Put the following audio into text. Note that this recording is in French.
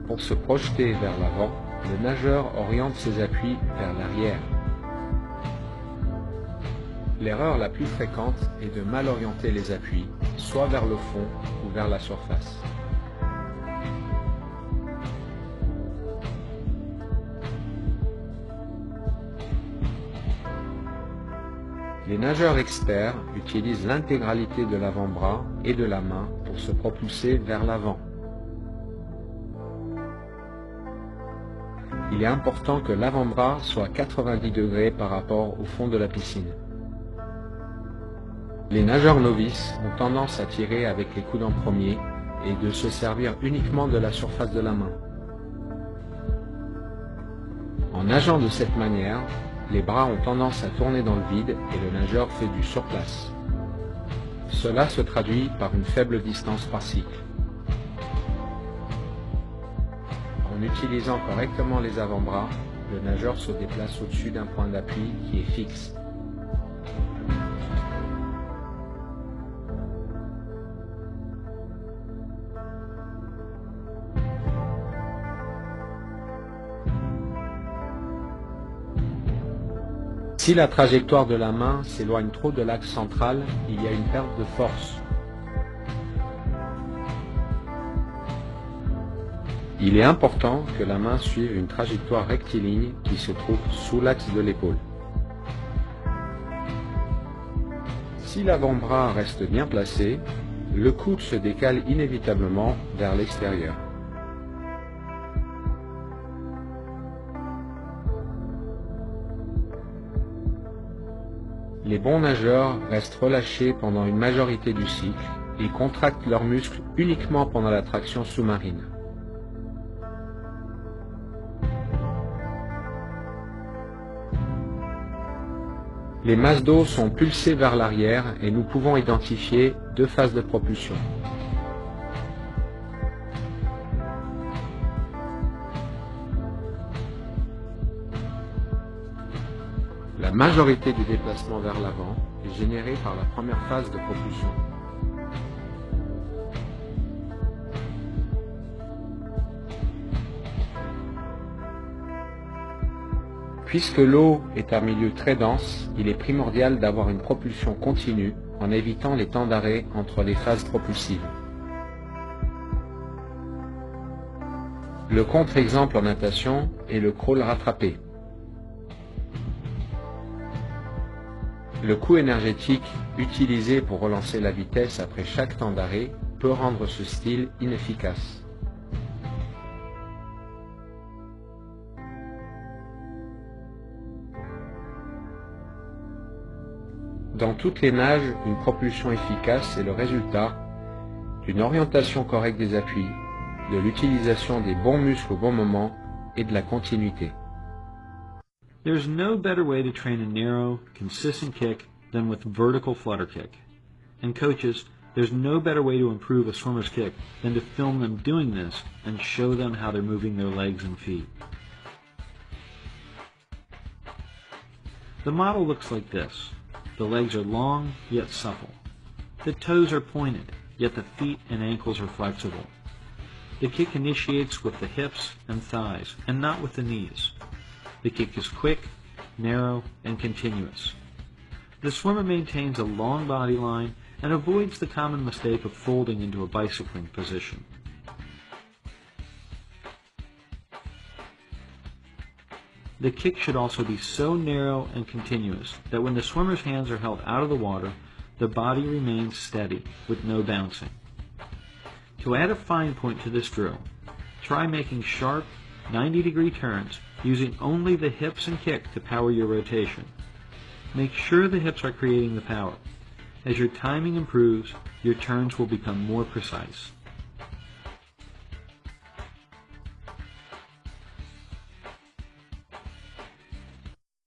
Pour se projeter vers l'avant, le nageur oriente ses appuis vers l'arrière. L'erreur la plus fréquente est de mal orienter les appuis, soit vers le fond ou vers la surface. Les nageurs experts utilisent l'intégralité de l'avant-bras et de la main pour se propulser vers l'avant. Il est important que l'avant-bras soit à 90 degrés par rapport au fond de la piscine. Les nageurs novices ont tendance à tirer avec les coudes en premier et de se servir uniquement de la surface de la main. En nageant de cette manière, les bras ont tendance à tourner dans le vide et le nageur fait du surplace. Cela se traduit par une faible distance par cycle. En utilisant correctement les avant-bras, le nageur se déplace au-dessus d'un point d'appui qui est fixe. Si la trajectoire de la main s'éloigne trop de l'axe central, il y a une perte de force. Il est important que la main suive une trajectoire rectiligne qui se trouve sous l'axe de l'épaule. Si l'avant-bras reste bien placé, le coude se décale inévitablement vers l'extérieur. Les bons nageurs restent relâchés pendant une majorité du cycle et contractent leurs muscles uniquement pendant la traction sous-marine. Les masses d'eau sont pulsées vers l'arrière et nous pouvons identifier deux phases de propulsion. La majorité du déplacement vers l'avant est générée par la première phase de propulsion. Puisque l'eau est un milieu très dense, il est primordial d'avoir une propulsion continue en évitant les temps d'arrêt entre les phases propulsives. Le contre-exemple en natation est le crawl rattrapé. Le coût énergétique utilisé pour relancer la vitesse après chaque temps d'arrêt peut rendre ce style inefficace. Dans toutes les nages, une propulsion efficace est le résultat d'une orientation correcte des appuis, de l'utilisation des bons muscles au bon moment et de la continuité. There's no better way to train a narrow, consistent kick than with vertical flutter kick. And coaches, there's no better way to improve a swimmer's kick than to film them doing this and show them how they're moving their legs and feet. The model looks like this. The legs are long, yet supple. The toes are pointed, yet the feet and ankles are flexible. The kick initiates with the hips and thighs, and not with the knees. The kick is quick, narrow, and continuous. The swimmer maintains a long body line and avoids the common mistake of folding into a bicycling position. The kick should also be so narrow and continuous that when the swimmer's hands are held out of the water, the body remains steady with no bouncing. To add a fine point to this drill, try making sharp, 90-degree turns using only the hips and kick to power your rotation. Make sure the hips are creating the power. As your timing improves, your turns will become more precise.